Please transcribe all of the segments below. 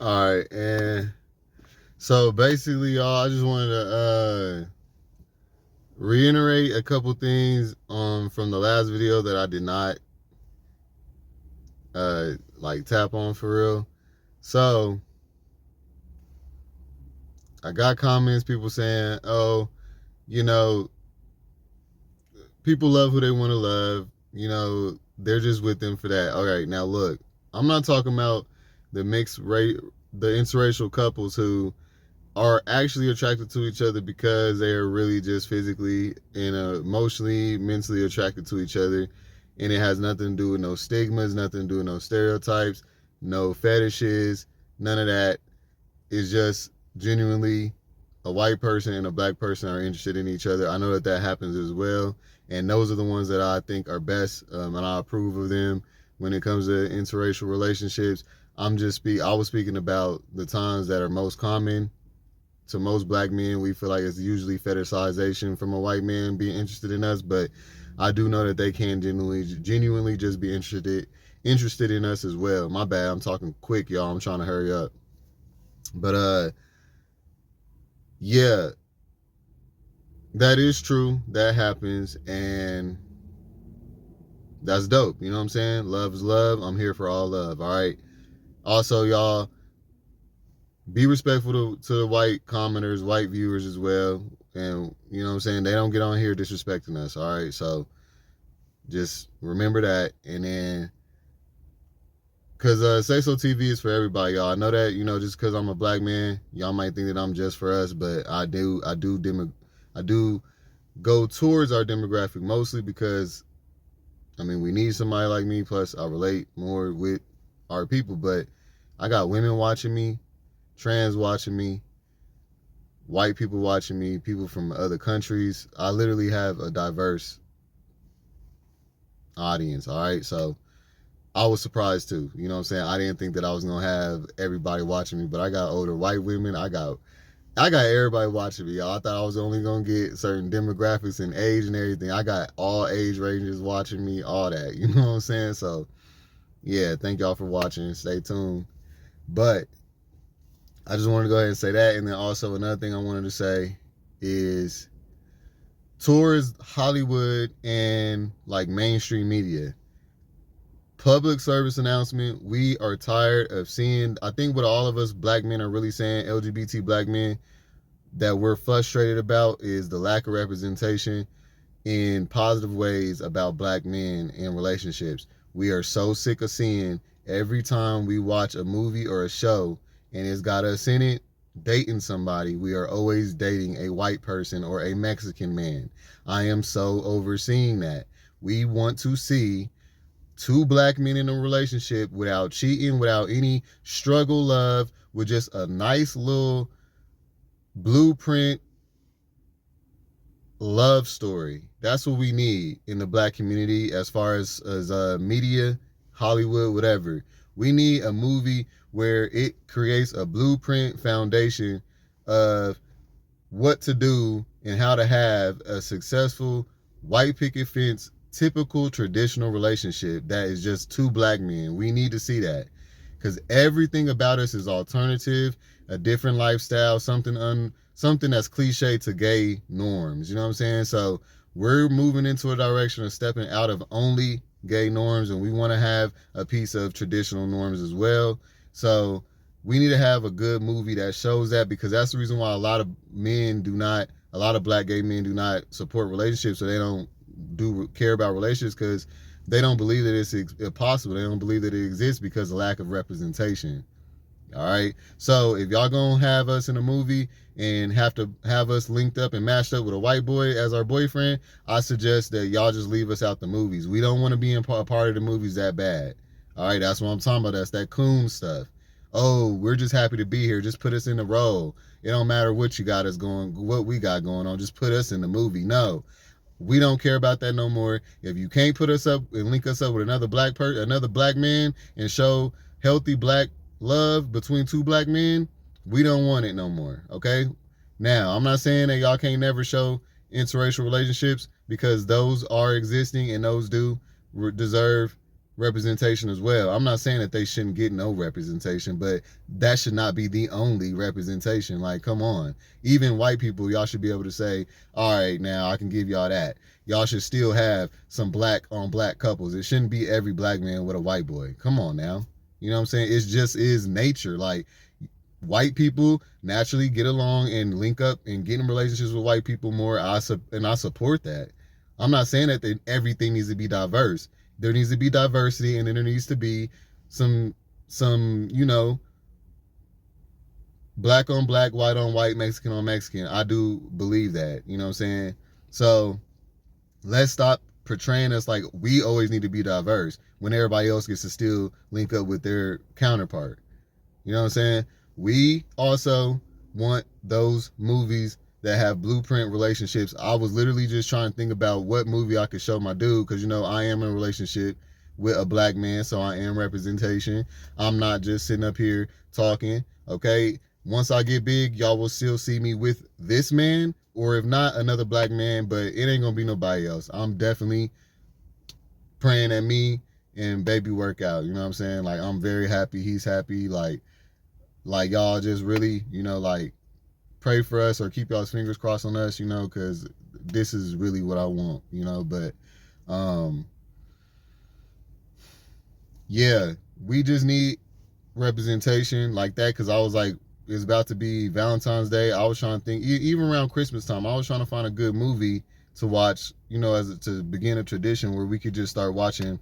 All right, and so basically, y'all, I just wanted to reiterate a couple things from the last video that I did not like tap on for real. So I got comments, people saying, "Oh, you know, people love who they want to love. You know, they're just with them for that." All right, now look, I'm not talking about the mixed rate, the interracial couples who are actually attracted to each other because they are really just physically and emotionally, mentally attracted to each other. And it has nothing to do with no stigmas, nothing to do with no stereotypes, no fetishes, none of that. It's just genuinely a white person and a black person are interested in each other. I know that that happens as well. And those are the ones that I think are best, and I approve of them when it comes to interracial relationships. I was speaking about the times that are most common to most black men. We feel like it's usually fetishization from a white man being interested in us, but I do know that they can genuinely just be interested in us as well. My bad, I'm talking quick, y'all. I'm trying to hurry up. But yeah, that is true. That happens, and that's dope. You know what I'm saying? Love is love. I'm here for all love. All right. Also, y'all, be respectful to the white commenters, white viewers as well. And you know what I'm saying? They don't get on here disrespecting us. All right. So just remember that. And then, because Say So TV is for everybody, y'all. I know that, you know, just because I'm a black man, y'all might think that I'm just for us, but I do go towards our demographic mostly because, I mean, we need somebody like me. Plus, I relate more with our people. But I got women watching me, trans watching me, white people watching me, people from other countries. I literally have a diverse audience. All right. So I was surprised too. You know what I'm saying? I didn't think that I was gonna have everybody watching me, but I got older white women. I got everybody watching me, y'all. I thought I was only gonna get certain demographics and age and everything. I got all age ranges watching me, all that. You know what I'm saying? So yeah, thank y'all for watching. Stay tuned. But I just wanted to go ahead and say that. And then also another thing I wanted to say is towards Hollywood and like mainstream media. Public service announcement. We are tired of seeing, I think what all of us black men are really saying, LGBT black men, that we're frustrated about is the lack of representation in positive ways about black men in relationships. We are so sick of seeing every time we watch a movie or a show and it's got us in it dating somebody, we are always dating a white person or a Mexican man. I am so overseeing that. We want to see two black men in a relationship without cheating, without any struggle, love, with just a nice little blueprint love story. That's what we need in the black community as far as media, Hollywood, whatever. We need a movie where it creates a blueprint foundation of what to do and how to have a successful white picket fence, typical traditional relationship that is just two black men. We need to see that because everything about us is alternative, a different lifestyle, something that's cliche to gay norms. You know what I'm saying? So we're moving into a direction of stepping out of only gay norms, and we want to have a piece of traditional norms as well. So we need to have a good movie that shows that, because that's the reason why a lot of black gay men do not support relationships, or they don't do care about relationships, because they don't believe that it's possible. They don't believe that it exists because of lack of representation. All right. So if y'all gonna have us in a movie and have to have us linked up and matched up with a white boy as our boyfriend, I suggest that y'all just leave us out the movies. We don't want to be in a part of the movies that bad. All right. That's what I'm talking about. That's that coon stuff. Oh, we're just happy to be here. Just put us in the role. It don't matter what what we got going on. Just put us in the movie. No, we don't care about that no more. If you can't put us up and link us up with another black man, and show healthy black love between two black men, we don't want it no more. Okay? Now, I'm not saying that y'all can't never show interracial relationships, because those are existing and those do deserve representation as well. I'm not saying that they shouldn't get no representation, but that should not be the only representation. Like, come on. Even white people, y'all should be able to say, all right, now I can give y'all that. Y'all should still have some black on black couples. It shouldn't be every black man with a white boy. Come on now. You know what I'm saying? It just is nature. Like, white people naturally get along and link up and get in relationships with white people more. I support that. I'm not saying that everything needs to be diverse. There needs to be diversity, and then there needs to be some black on black, white on white, Mexican on Mexican. I do believe that. You know what I'm saying? So let's stop portraying us like we always need to be diverse when everybody else gets to still link up with their counterpart. You know what I'm saying? We also want those movies that have blueprint relationships. I was literally just trying to think about what movie I could show my dude, because I am in a relationship with a black man, so I am representation. I'm not just sitting up here talking, okay? Once I get big, y'all will still see me with this man, or if not, another black man, but it ain't gonna be nobody else. I'm definitely praying that me and baby work out, you know what I'm saying? Like, I'm very happy, he's happy, like y'all just really, like, pray for us or keep y'all's fingers crossed on us, because this is really what I want, but yeah, we just need representation like that, because I was like, it's about to be Valentine's Day. I was trying to think, even around Christmas time, I was trying to find a good movie to watch, to begin a tradition where we could just start watching,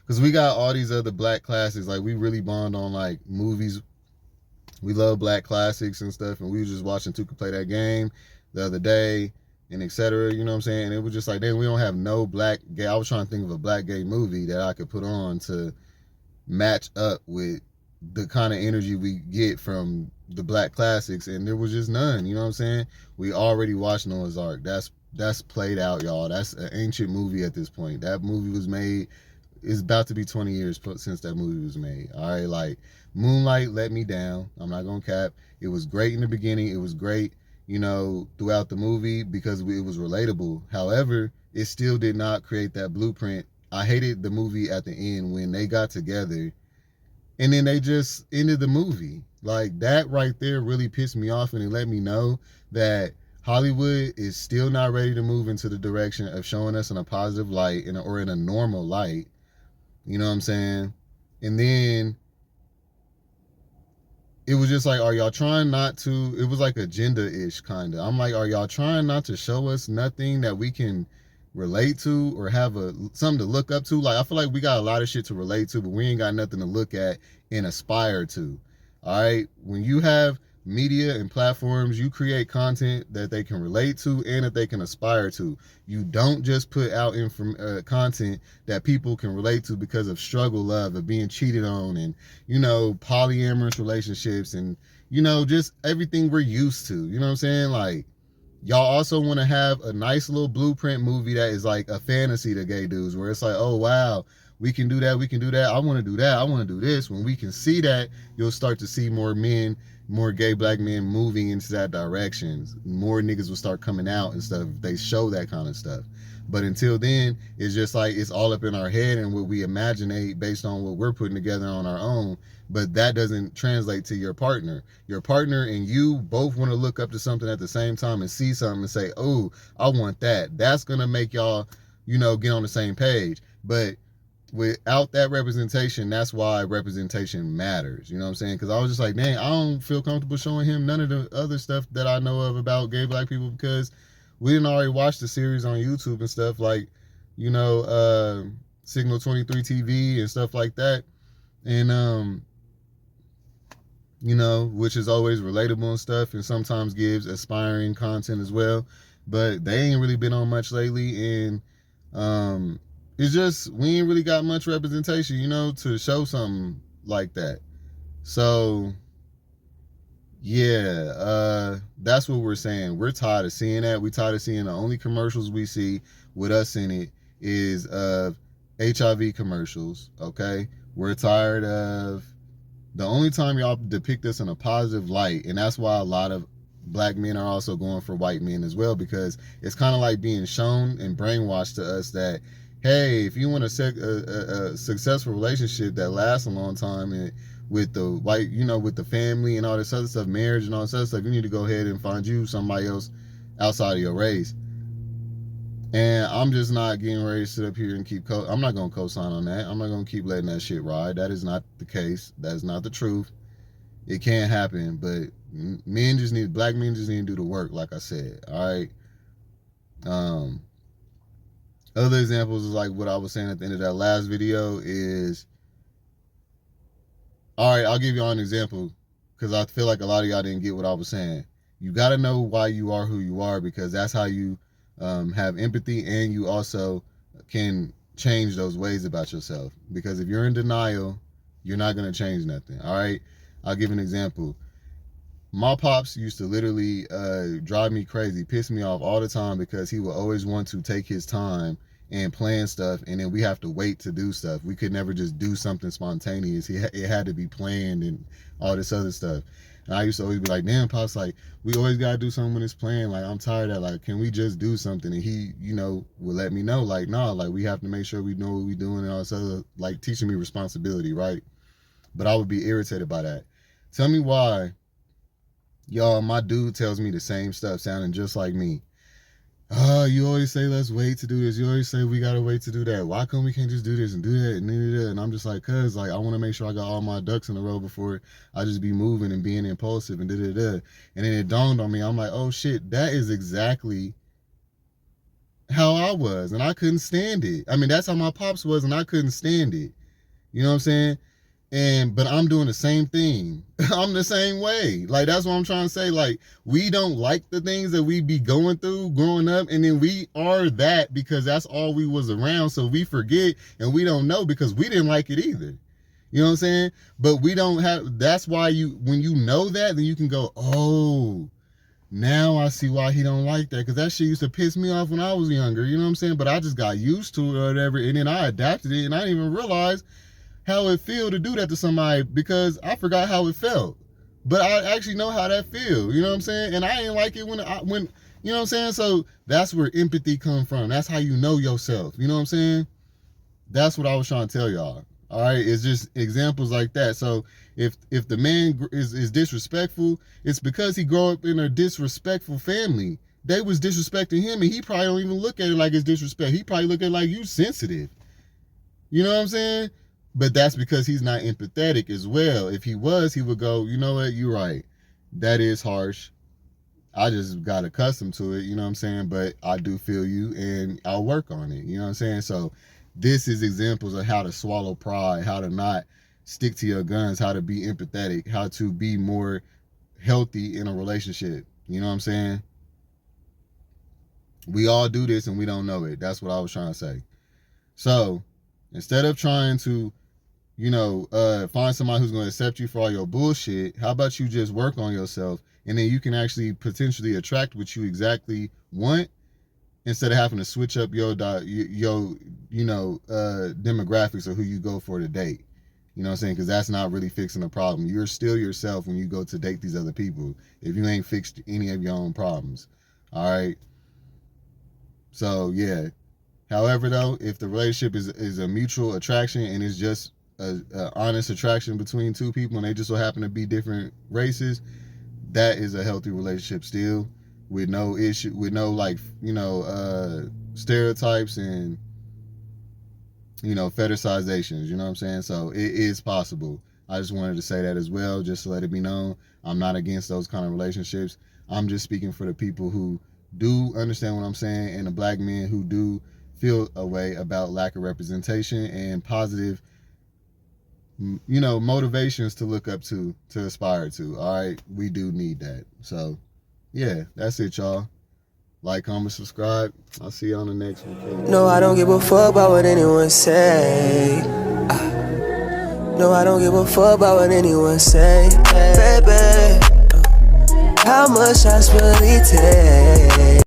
because we got all these other black classics. Like, we really bond on like movies. We love black classics and stuff, and we were just watching Tuka Play That Game the other day, and etc. You know what I'm saying? And it was just like, dang, we don't have no black gay. I was trying to think of a black gay movie that I could put on to match up with the kind of energy we get from the black classics, and there was just none. You know what I'm saying? We already watched Noah's Ark. That's played out, y'all. That's an ancient movie at this point. That movie was made. It's about to be 20 years since that movie was made. All right, like, Moonlight let me down. I'm not gonna cap. It was great in the beginning. It was great, throughout the movie, because it was relatable. However, it still did not create that blueprint. I hated the movie at the end when they got together and then they just ended the movie. Like, that right there really pissed me off, and it let me know that Hollywood is still not ready to move into the direction of showing us in a positive light or in a normal light. You know what I'm saying? And then it was just like, are y'all trying not to, it was like agenda-ish kind of. I'm like, are y'all trying not to show us nothing that we can relate to or have something to look up to? Like, I feel like we got a lot of shit to relate to, but we ain't got nothing to look at and aspire to. All right? When you have media and platforms, you create content that they can relate to and that they can aspire to. You don't just put out content that people can relate to because of struggle, love, of being cheated on, and polyamorous relationships, and just everything we're used to. You know what I'm saying? Like, y'all also want to have a nice little blueprint movie that is like a fantasy to gay dudes, where it's like, oh wow, we can do that, I want to do that, I want to do this. When we can see that, you'll start to see more gay black men moving into that direction. More niggas will start coming out and stuff if they show that kind of stuff. But until then, it's just like, it's all up in our head and what we imaginate based on what we're putting together on our own. But that doesn't translate to your partner. Your partner and you both want to look up to something at the same time and see something and say, oh, I want that. That's going to make y'all, get on the same page. But without that representation, that's why representation matters. You know what I'm saying? Because I was just like, dang, I don't feel comfortable showing him none of the other stuff that I know of about gay black people, because we didn't already watch the series on YouTube and stuff, like, Signal 23 TV and stuff like that. And, which is always relatable and stuff, and sometimes gives aspiring content as well. But they ain't really been on much lately, and it's just, we ain't really got much representation, to show something like that. So, yeah, that's what we're saying. We're tired of seeing that. We're tired of seeing the only commercials we see with us in it is of HIV commercials, okay? We're tired of, the only time y'all depict us in a positive light, and that's why a lot of black men are also going for white men as well, because it's kind of like being shown and brainwashed to us that hey, if you want a successful relationship that lasts a long time and with the white, with the family and all this other stuff, marriage and all this other stuff, you need to go ahead and find you somebody else outside of your race. And I'm just not getting ready to sit up here and I'm not going to co-sign on that. I'm not going to keep letting that shit ride. That is not the case. That is not the truth. It can't happen, but black men just need to do the work, like I said. All right. Other examples is like what I was saying at the end of that last video is, all right, I'll give y'all an example because I feel like a lot of y'all didn't get what I was saying. You got to know why you are who you are, because that's how you have empathy, and you also can change those ways about yourself. Because if you're in denial, you're not going to change nothing. All right. I'll give an example. My pops used to literally drive me crazy, piss me off all the time, because he would always want to take his time and plan stuff, and then we have to wait to do stuff. We could never just do something spontaneous. It had to be planned and all this other stuff. And I used to always be like, damn, Pops, like, we always got to do something when it's planned. Like, I'm tired of that. Like, can we just do something? And he, would let me know, like, nah, like, we have to make sure we know what we're doing and all this other, like, teaching me responsibility, right? But I would be irritated by that. Tell me why, y'all, my dude tells me the same stuff sounding just like me. You always say let's wait to do this. You always say we gotta wait to do that. Why come we can't just do this and do that and do that? And I'm just like, cause like I want to make sure I got all my ducks in a row before I just be moving and being impulsive and da. And then it dawned on me, I'm like, oh shit, that is exactly how I was, and I couldn't stand it. I mean, that's how my pops was, and I couldn't stand it. You know what I'm saying? But I'm doing the same thing. I'm the same way. Like, that's what I'm trying to say. Like, we don't like the things that we be going through growing up, and then we are that because that's all we was around. So we forget and we don't know because we didn't like it either. You know what I'm saying? But we don't have, that's why when you know that, then you can go, oh, now I see why he don't like that, because that shit used to piss me off when I was younger. You know what I'm saying? But I just got used to it or whatever, and then I adapted it, and I didn't even realize how it feel to do that to somebody, because I forgot how it felt. But I actually know how that feel. You know what I'm saying? And I ain't like it when you know what I'm saying? So that's where empathy come from. That's how you know yourself. You know what I'm saying? That's what I was trying to tell y'all. All right, it's just examples like that. So if the man is disrespectful, it's because he grew up in a disrespectful family. They was disrespecting him, and he probably don't even look at it like it's disrespect. He probably look at it like you sensitive. You know what I'm saying? But that's because he's not empathetic as well. If he was, he would go, you know what, you're right. That is harsh. I just got accustomed to it, you know what I'm saying? But I do feel you, and I'll work on it, you know what I'm saying? So this is examples of how to swallow pride, how to not stick to your guns, how to be empathetic, how to be more healthy in a relationship. You know what I'm saying? We all do this and we don't know it. That's what I was trying to say. So instead of trying to, find somebody who's going to accept you for all your bullshit, how about you just work on yourself, and then you can actually potentially attract what you exactly want, instead of having to switch up your demographics of who you go for to date. You know what I'm saying? Because that's not really fixing the problem. You're still yourself when you go to date these other people, if you ain't fixed any of your own problems. All right? So, yeah. However, though, if the relationship is a mutual attraction and it's just a honest attraction between two people and they just so happen to be different races, that is a healthy relationship still, with no issue, with no stereotypes and fetishizations. You know what I'm saying? So it is possible. I just wanted to say that as well, just to let it be known. I'm not against those kind of relationships. I'm just speaking for the people who do understand what I'm saying, and the black men who do feel a way about lack of representation and positive motivations to look up to aspire to. All right, we do need that. So yeah, that's it, y'all. Like, comment, subscribe. I'll see you on the next one. No, I don't give a fuck about what anyone say. No, I don't give a fuck about what anyone say. Baby, how much I really take.